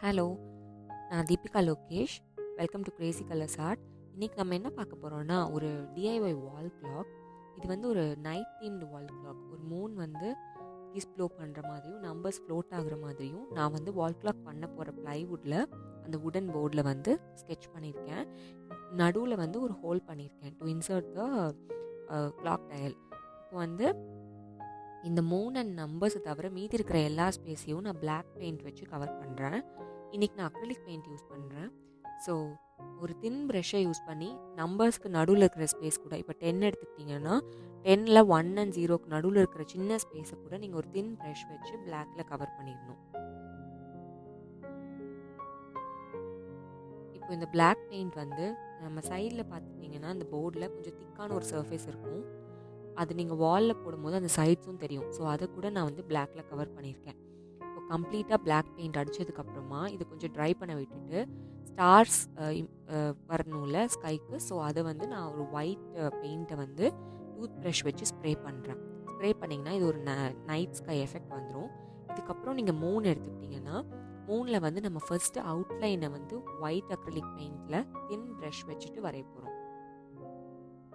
Hello, நான் Deepika Lokesh. Welcome to Crazy colours art. இன்றைக்கி நம்ம என்ன பார்க்க போகிறோன்னா, ஒரு டிஐஒய் வால் கிளாக். இது வந்து ஒரு நைட் தீம்டு வால் கிளாக். ஒரு மூன் வந்து கிஸ் ப்ளோ பண்ணுற மாதிரியும் நம்பர்ஸ் ஃப்ளோட் ஆகுற மாதிரியும் நான் வந்து வால் கிளாக் பண்ண போகிற ப்ளைவுட்டில் அந்த வுடன் போர்டில் வந்து ஸ்கெட்ச் பண்ணியிருக்கேன். நடுவில் வந்து ஒரு ஹோல் பண்ணியிருக்கேன் to insert the clock dial. இப்போ வந்து இந்த மூன் அண்ட் நம்பர்ஸை தவிர மீதி இருக்கிற எல்லா ஸ்பேஸையும் நான் பிளாக் பெயிண்ட் வச்சு கவர் பண்ணுறேன். இன்றைக்கி நான் அக்ரிலிக் பெயிண்ட் யூஸ் பண்ணுறேன். ஸோ ஒரு தின் ப்ரெஷ்ஷை யூஸ் பண்ணி நம்பர்ஸ்க்கு நடுவில் இருக்கிற ஸ்பேஸ் கூட, இப்போ 10 எடுத்துக்கிட்டிங்கன்னா 10ல் 1 and 0க்கு நடுவில் இருக்கிற சின்ன ஸ்பேஸை கூட நீங்கள் ஒரு தின் ப்ரெஷ் வச்சு பிளாக்கில் கவர் பண்ணிடணும். இப்போ இந்த பிளாக் பெயிண்ட் வந்து நம்ம சைடில் பார்த்துட்டிங்கன்னா அந்த போர்டில் கொஞ்சம் திக்கான ஒரு சர்ஃபேஸ் இருக்கும். அது நீங்கள் வாலில் போடும்போது அந்த சைட்ஸும் தெரியும். ஸோ அதை கூட நான் வந்து பிளாக்கில் கவர் பண்ணியிருக்கேன். இப்போ கம்ப்ளீட்டாக பிளாக் பெயிண்ட் அடித்ததுக்கப்புறமா இது கொஞ்சம் ட்ரை பண்ண விட்டுட்டு ஸ்டார்ஸ் வரணும்ல ஸ்கைக்கு. ஸோ அதை வந்து நான் ஒரு ஒயிட் பெயிண்ட்டை வந்து டூத் ப்ரஷ் வச்சு ஸ்ப்ரே பண்ணுறேன். ஸ்ப்ரே பண்ணிங்கன்னா இது ஒரு நைட் ஸ்கை எஃபெக்ட் வந்துடும். இதுக்கப்புறம் நீங்கள் மூன் எடுத்துக்கிட்டிங்கன்னா மூனில் வந்து நம்ம ஃபர்ஸ்ட்டு அவுட்லைனை வந்து ஒயிட் அக்ரிலிக் பெயிண்டில் தின் ப்ரஷ் வச்சுட்டு வரைய போகிறோம்.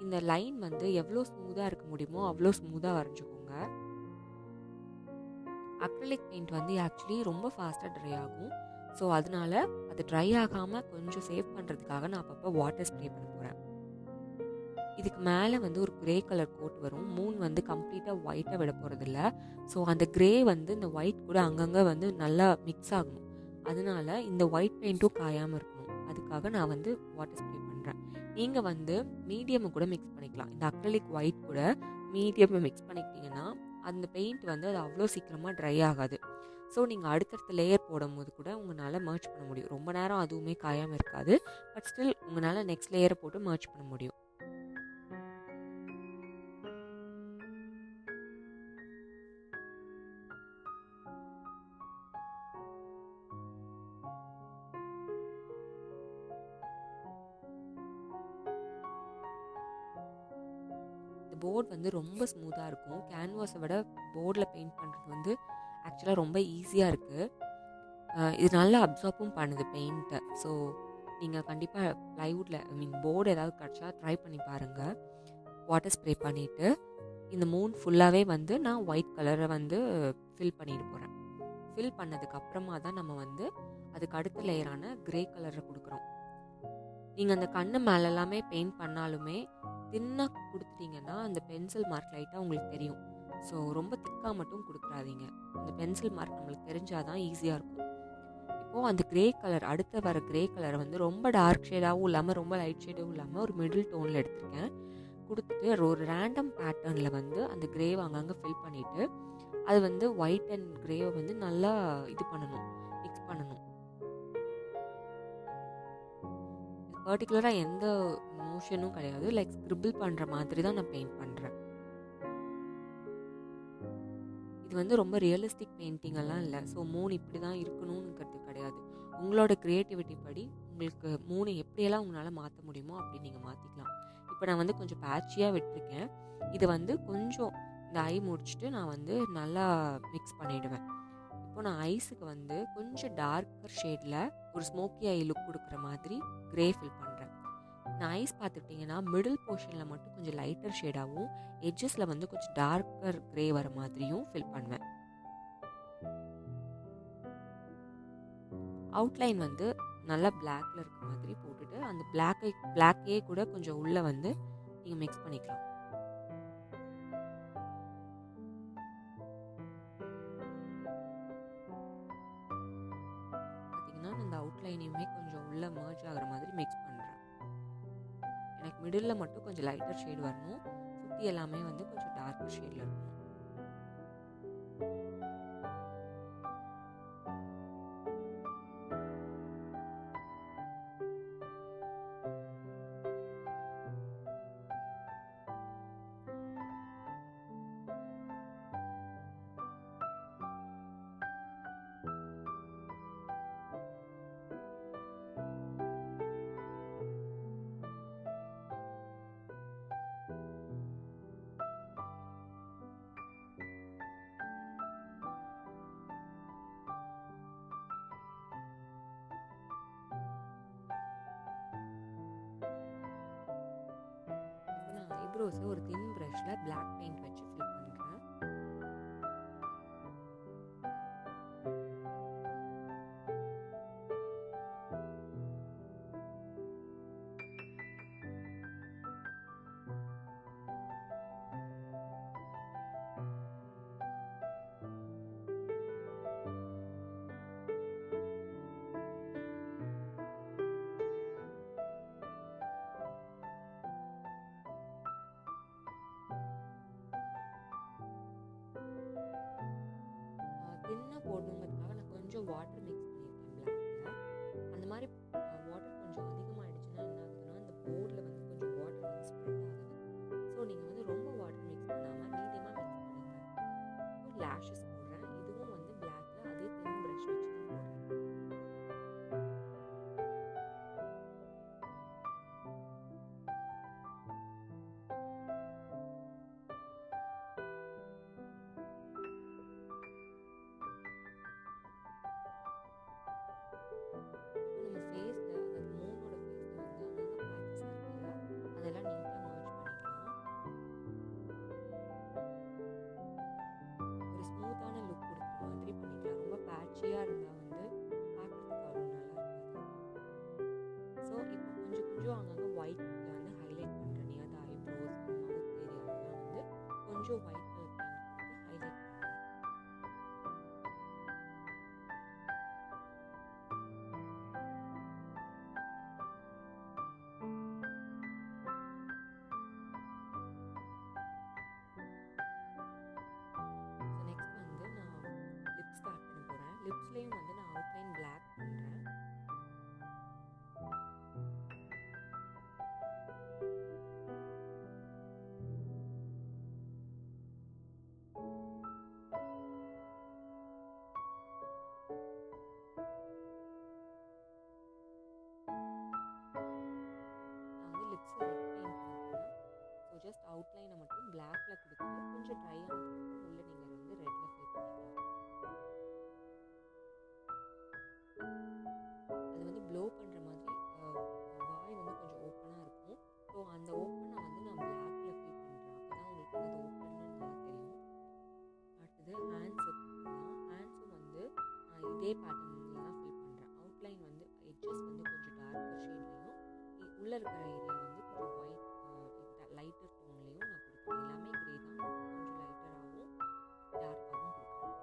இந்த லைன் வந்து எவ்வளோ ஸ்மூத்தாக இருக்க முடியுமோ அவ்வளோ ஸ்மூத்தாக வரைஞ்சிக்கோங்க. அக்ரிலிக் பெயிண்ட் வந்து ஆக்சுவலி ரொம்ப ஃபாஸ்ட்டாக ட்ரை ஆகும். ஸோ அதனால அது ட்ரை ஆகாமல் கொஞ்சம் சேவ் பண்ணுறதுக்காக நான் அப்பப்போ வாட்டர் ஸ்ப்ரே பண்ண போகிறேன். இதுக்கு மேலே வந்து ஒரு க்ரே கலர் கோட் வரும். மூன் வந்து கம்ப்ளீட்டாக ஒயிட்டாக விட போகிறதில்ல. ஸோ அந்த க்ரே வந்து இந்த ஒயிட் கூட அங்கங்கே வந்து நல்லா மிக்ஸ் ஆகணும். அதனால இந்த ஒயிட் பெயிண்ட்டும் காயாமல் இருக்கணும். அதுக்காக நான் வந்து வாட்டர் ஸ்ப்ரே பண்ணுறேன். நீங்கள் வந்து மீடியமை கூட மிக்ஸ் பண்ணிக்கலாம். இந்த அக்ரிலிக் ஒயிட் கூட மீடியமை மிக்ஸ் பண்ணிக்கிட்டிங்கன்னா அந்த பெயிண்ட் வந்து அது அவ்வளோ சீக்கிரமாக ட்ரை ஆகாது. ஸோ நீங்கள் அடுத்தடுத்த லேயர் போடும்போது கூட உங்களால் மர்ச் பண்ண முடியும். ரொம்ப நேரம் அதுவுமே காயாமல் இருக்காது. பட் ஸ்டில் உங்களால் நெக்ஸ்ட் லேயரை போட்டு மர்ச் பண்ண முடியும். இந்த போர்டு வந்து ரொம்ப ஸ்மூத்தாக இருக்கும். கேன்வாஸை விட போர்டில் பெயிண்ட் பண்ணுறது வந்து ஆக்சுவலாக ரொம்ப ஈஸியாக இருக்குது. இது நல்லா அப்சார்பும் பண்ணுது பெயிண்ட்டை. ஸோ நீங்கள் கண்டிப்பாக ப்ளைவுட்டில் போர்டு ஏதாவது கிடச்சா ட்ரை பண்ணி பாருங்கள். வாட்டர் ஸ்ப்ரே பண்ணிவிட்டு இந்த மூன் ஃபுல்லாகவே வந்து நான் ஒயிட் கலரை வந்து ஃபில் பண்ணிட்டு போகிறேன். ஃபில் பண்ணதுக்கப்புறமா தான் நம்ம வந்து அதுக்கு அடுத்த லேயரான க்ரே கலரை கொடுக்குறோம். நீங்கள் அந்த கண்ணு மேலெல்லாமே பெயிண்ட் பண்ணாலுமே தின்னாக கொடுத்துட்டிங்கன்னா அந்த பென்சில் மார்க் லைட்டாக உங்களுக்கு தெரியும். ஸோ ரொம்ப திக்காக மட்டும் கொடுத்துறாதீங்க. அந்த பென்சில் மார்க் நம்மளுக்கு தெரிஞ்சாதான் ஈஸியாக இருக்கும். இப்போது அந்த க்ரே கலர் அடுத்த வர க்ரே கலரை வந்து ரொம்ப டார்க் ஷேடாகவும் இல்லாமல் ரொம்ப லைட் ஷேடாகவும் இல்லாமல் ஒரு மிடில் டோனில் எடுத்திருக்கேன். கொடுத்துட்டு ஒரு ரேண்டம் பேட்டர்னில் வந்து அந்த க்ரேவை அங்கங்கே ஃபில் பண்ணிவிட்டு அது வந்து ஒயிட் அண்ட் க்ரேவை வந்து நல்லா இது பண்ணணும், மிக்ஸ் பண்ணணும். இது பர்டிகுலராக எந்த மோஷனும் கிடையாது. லைக் ஸ்க்ரிபிள் பண்ணுற மாதிரி தான் நான் பெயிண்ட் பண்ணுறேன். இது வந்து ரொம்ப ரியலிஸ்டிக் பெயிண்டிங் எல்லாம் இல்லை. ஸோ மூணு இப்படி தான் இருக்கணும்னுங்கிறது கிடையாது. உங்களோட க்ரியேட்டிவிட்டி படி உங்களுக்கு மூணு எப்படியெல்லாம் உங்களால் மாற்ற முடியுமோ அப்படி நீங்கள் மாற்றிக்கலாம். இப்போ நான் வந்து கொஞ்சம் பேட்சியாக விட்டுருக்கேன். இது வந்து கொஞ்சம் இந்த ஐ முடிச்சுட்டு நான் வந்து நல்லா மிக்ஸ் பண்ணிவிடுவேன். இப்போ நான் ஐஸுக்கு வந்து கொஞ்சம் டார்க்கர் ஷேடில் ஒரு ஸ்மோக்கி ஐ லுக் கொடுக்குற மாதிரி க்ரே ஃபில் பண்ணுறேன். நான் ஐஸ் பார்த்துக்கிட்டிங்கன்னா மிடில் போர்ஷனில் மட்டும் கொஞ்சம் லைட்டர் ஷேடாகவும் எட்ஜஸில் வந்து கொஞ்சம் டார்க்கர் க்ரே வர மாதிரியும் ஃபில் பண்ணுவேன். அவுட்லைன் வந்து நல்லா பிளாக்ல இருக்க மாதிரி போட்டுட்டு அந்த பிளாக்கே கூட கொஞ்சம் உள்ளே வந்து நீங்கள் மிக்ஸ் பண்ணிக்கலாம். பார்த்தீங்கன்னா அந்த அவுட்லைனையுமே கொஞ்சம் உள்ளே மர்ஜ் ஆகிற மாதிரி மிக்ஸ் பண்ணுறேன். எனக்கு மிடில் மட்டும் கொஞ்சம் லைட்டர் ஷேட் வரணும். சுற்றி எல்லாமே வந்து கொஞ்சம் டார்க்கர் ஷேடில் இருக்கணும். விண்டோஸை ஒரு தின் ப்ரஷில் பிளாக் பெயிண்ட் வச்சு ஃபில் பண்ணுறேன். தின்னாக போடணுங்கிறதுக்காக நான் கொஞ்சம் வாட்டர் மிக்ஸ் பண்ணியிருக்கேன் பிளாக்கில். அந்த மாதிரி வாட்டர் கொஞ்சம் அதிகமாகிடுச்சுன்னா என்ன ஆகுதுன்னா அந்த போர்டில் வந்து கொஞ்சம் வாட்டர் வந்து ஸ்ப்ரெட் ஆகுது. ஸோ நீங்கள் வந்து ரொம்ப வாட்டர் மிக்ஸ் பண்ணாமல் மீடியமாக மிக்ஸ் பண்ணுங்கள். ஸோ லேஷஸ் போடுறேன். இதுவும் வந்து பிளாக்கில் அதே தின் ப்ரஷ் வச்சு தான் போடுறேன். நம்ம ஃபேஸில், அதாவது மூனோட ஃபேஸில் வந்து அங்கங்கே பேச்சஸ் இருக்கு இல்லையா, அதெல்லாம் நீட்டாக மர்ஜ் பண்ணிக்கலாம். ஒரு ஸ்மூத்தான லுக் கொடுக்குற மாதிரி பண்ணிக்கலாம். ரொம்ப பேட்சியாக இருந்தால் வந்து பார்க்குறதுக்கு அவ்வளோ நல்லா இருக்காது. ஸோ இப்போ கொஞ்சம் கொஞ்சம் அங்கங்கே ஒயிட்டில் வந்து ஹைலைட் பண்ணுறேன். நியர் த ஐப்ரோஸ், மவுத் ஏரியாவெல்லாம் வந்து கொஞ்சம் ஒயிட் கலர் பெயிண்ட் கொடுத்து ஹைலைட் பண்ணுறேன். ஸோ நெக்ஸ்ட் வந்து நான் லிப்ஸ் ஸ்டார்ட் பண்ண போகிறேன். லிப்ஸ்லேயும் வந்து நான் அவுட்லைன் பிளாக் பண்ணுறேன். நான் வந்து லிப்ஸை ரெட் பெயிண்ட் பண்ணிக்கிறேன். ஸோ ஜஸ்ட் அவுட்லைனை மட்டும் பிளாக்ல கொடுத்துட்டு கொஞ்சம் ட்ரை ஆனதுக்கப்புறம் உள்ளே நீங்கள் வந்து ரெட்டில் ஃபில் பண்ணிக்கலாம். அது வந்து ப்ளோ பண்ணுற மாதிரி வாய் வந்து கொஞ்சம் ஓப்பனாக இருக்கும். ஸோ அந்த ஓப்பனை வந்து நான் பிளாக்ல ஃபில் பண்ணுறேன். அப்போ தான் உங்களுக்கு வந்து அது ஓப்பன்னு நல்லா தெரியும். அடுத்தது ஹேண்ட்ஸ் கொடுக்கலாம். ஹேண்ட்ஸும் வந்து நான் இதே பேட்டர்னில் தான் ஃபில் பண்ணுறேன். அவுட்லைன் வந்து எட்ஜஸ் வந்து கொஞ்சம் டார்க்கர் ஷேட்லேயும், உள்ளே இருக்கிற ஏரியா வந்து கொஞ்சம் ஒயிட் லைட்டர் டோன்லேயும் நான் கொடுக்குறேன். எல்லாமே கிரே தான், கொஞ்சம் லைட்டராகவும் டார்க்காகவும் கொடுக்குறேன்.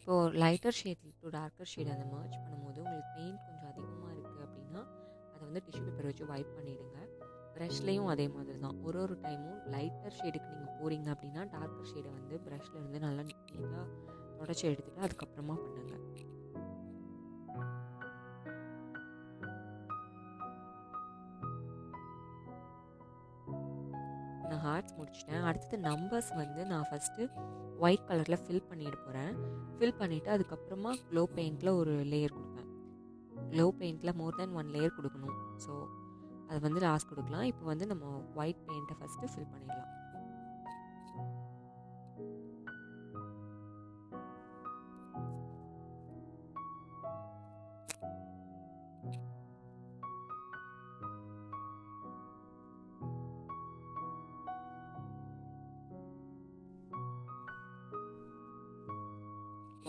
இப்போது lighter shade to darker shade அந்த மர்ஜ் பண்ணும்போது உங்களுக்கு பெயிண்ட் கொஞ்சம் அதிகமாக இருக்குது அப்படின்னா அதை வந்து டிஷ்யூ பேப்பர் வச்சு வைப் பண்ணிவிடுங்க. ப்ரஷ்லேயும் அதே மாதிரி தான். ஒரு டைமும் லைட்டர் ஷேடுக்கு நீங்கள் போகிறீங்க அப்படின்னா டார்க்கர் ஷேடை வந்து ப்ரஷ்ல இருந்து நல்லா நீட்டாக தொடச்சி எடுத்துகிட்டு அதுக்கப்புறமா பண்ணுங்கள். நான் ஹார்ட்ஸ் முடிச்சிட்டேன். அடுத்தது நம்பர்ஸ் வந்து நான் ஃபஸ்ட்டு ஒயிட் கலரில் ஃபில் பண்ணிட்டு போகிறேன். ஃபில் பண்ணிவிட்டு அதுக்கப்புறமா க்ளோ பெயிண்டில் ஒரு லேயர் கொடுப்பேன். க்ளோ பெயிண்டில் மோர் தென் 1 லேயர் கொடுக்கணும். ஸோ அது வந்து லாஸ்ட் கொடுக்கலாம். இப்போ வந்து நம்ம ஒயிட் பெயிண்ட்டை ஃபஸ்ட்டு ஃபில் பண்ணிடலாம்.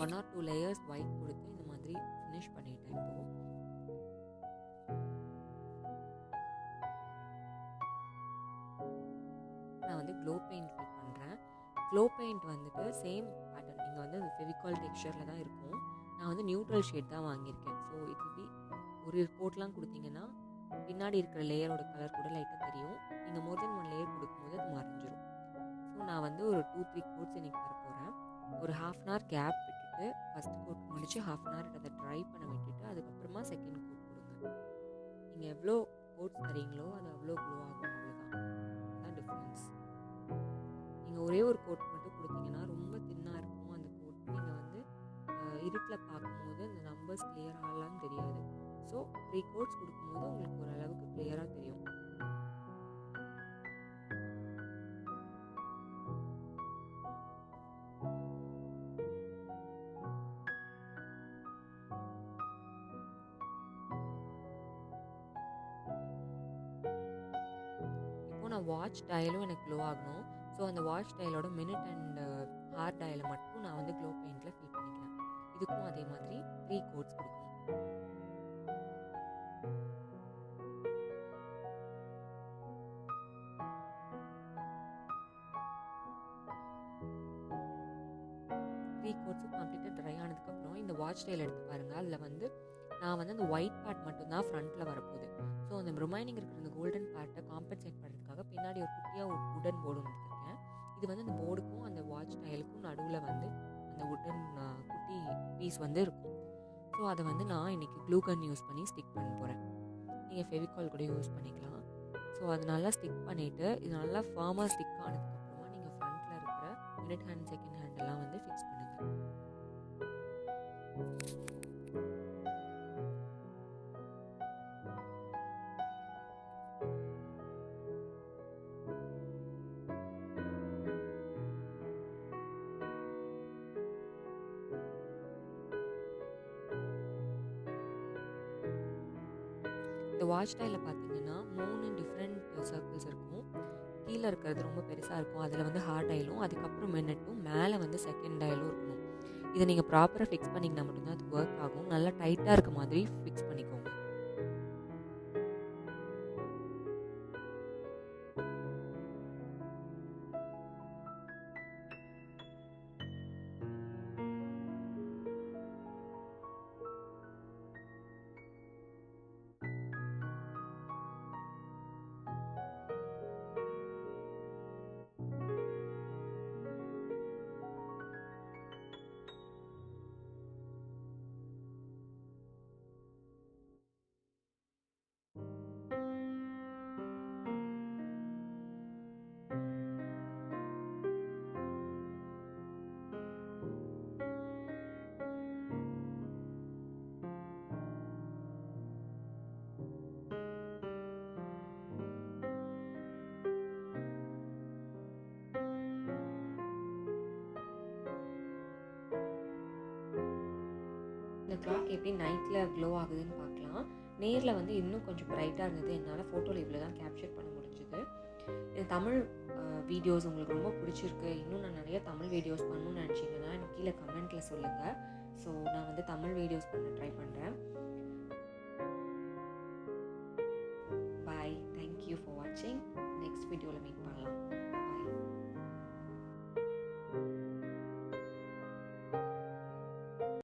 ஒன் ஆர் 2 லேயர்ஸ் ஒயிட் கொடுத்து இந்த மாதிரி ஃபினிஷ் பண்ணிட்டேன். இப்போது நான் வந்து க்ளோ பெயிண்ட் ஃபில் பண்ணுறேன். க்ளோ பெயிண்ட் வந்துட்டு சேம் பேட்டர்ன், நீங்கள் வந்து அது ஃபெவிகால் டெக்ஸ்சரில் தான் இருக்கும். நான் வந்து நியூட்ரல் ஷேட் தான் வாங்கியிருக்கேன். ஸோ இட் வில் பி ஒரு கோட்லாம் கொடுத்தீங்கன்னா பின்னாடி இருக்கிற லேயரோட கலர் கூட லைட்டாக தெரியும். நீங்கள் மோர் தென் 1 லேயர் கொடுக்கும்போது அது மறைஞ்சிரும். ஸோ நான் வந்து ஒரு 2-3 கோட்ஸ் இன்றைக்கி தர போகிறேன். ஒரு 1/2 hour கேப் விட்டுட்டு ஃபஸ்ட் கோட் முடிச்சு 1/2 hour அதை ட்ரை பண்ண விட்டுட்டு அதுக்கப்புறமா செகண்ட் கோட் கொடுங்க. நீங்கள் எவ்வளோ கோட்ஸ் தரீங்களோ அது அவ்வளோ க்ளோ ஆகும். அவ்வளோதான், அதுதான் டிஃப்ரென்ஸ். நீங்கள் ஒரே ஒரு கோட் மட்டும் கொடுத்தீங்கன்னா ரொம்ப தின்னாக இருக்கும் அந்த கோட். நீங்கள் வந்து இருட்டில் பார்க்கும்போது அந்த நம்பர்ஸ் கிளியர் ஆகலான்னு தெரியாது. ஸோ 3 கோட்ஸ் கொடுக்கும்போது உங்களுக்கு ஓரளவுக்கு கிளியராக தெரியும். நான் வாட்ச் டயலும் எனக்கு க்ளோ ஆகணும். ஸோ அந்த வாட்ச் டயலோட மினிட் அண்ட் ஹார் டயலை மட்டும் நான் வந்து க்ளோ பெயிண்டில் ஃபில் பண்ணிக்கிறேன். இதுக்கும் அதே மாதிரி 3 கோட்ஸ் கொடுக்கணும். கோட்ஸும் கம்ப்ளீட்டாக ட்ரை ஆனதுக்கப்புறம் இந்த வாட்ச் டயல் எடுத்து பாருங்கள். அதில் வந்து நான் வந்து அந்த ஒயிட் பார்ட் மட்டும்தான் ஃப்ரண்ட்டில் வரப்போகுது. ஸோ அந்த ரிமைனிங் இருக்கிற அந்த கோல்டன் பார்ட்டை காம்பன்சேட் பண்ணுறதுக்காக பின்னாடி ஒரு குட்டியாக உடன் போர்டு வந்துருக்கேன். இது வந்து அந்த போர்டுக்கும் அந்த வாட்ச் டயலுக்கும் நடுவில் வந்து அந்த உடன் குட்டி பீஸ் வந்து இருக்கும். ஸோ அதை வந்து நான் இன்றைக்கி க்ளூ கன் யூஸ் பண்ணி ஸ்டிக் பண்ண போகிறேன். நீங்கள் ஃபெவிகால் கூட யூஸ் பண்ணிக்கலாம். ஸோ அது நல்லா ஸ்டிக் பண்ணிவிட்டு இது நல்லா ஃபார்மாக ஸ்டிக் ஆனதுக்கப்புறமா நீங்கள் ஃப்ரண்ட்டில் இருக்கிற மினிட் ஹேண்ட் செகண்ட் ஹேண்டெல்லாம் வந்து ஃபிக்ஸ் பண்ணுங்கள். இந்த வாட்ச் டயலில் பார்த்தீங்கன்னா 3 டிஃப்ரெண்ட் சர்க்கிள்ஸ் இருக்கும். கீழே இருக்கிறது ரொம்ப பெருசாக இருக்கும். அதில் வந்து ஹார்ட் டயலும் அதுக்கப்புறம் மினிட்டும் மேலே வந்து செகண்ட் டயலும் இருக்கணும். இதை நீங்கள் ப்ராப்பராக ஃபிக்ஸ் பண்ணிங்கன்னா மட்டும்தான் அது ஒர்க் ஆகும். நல்லா டைட்டாக இருக்க மாதிரி ஃபிக்ஸ் பண்ணிக்கோங்க. இந்த கிளாக் எப்படி நைட்டில் க்ளோ ஆகுதுன்னு பார்க்கலாம். நேரில் வந்து இன்னும் கொஞ்சம் ப்ரைட்டாக இருந்தது. என்னால் ஃபோட்டோவில் இவ்வளோ தான் கேப்சர் பண்ண முடிஞ்சுது. இந்த தமிழ் வீடியோஸ் உங்களுக்கு ரொம்ப பிடிச்சிருக்கு, இன்னும் நான் நிறைய தமிழ் வீடியோஸ் பண்ணணும்னு நினச்சிங்கன்னா எனக்கு கீழே கமெண்ட்டில் சொல்லுங்கள். ஸோ நான் வந்து தமிழ் வீடியோஸ் பண்ண ட்ரை பண்ணுறேன்.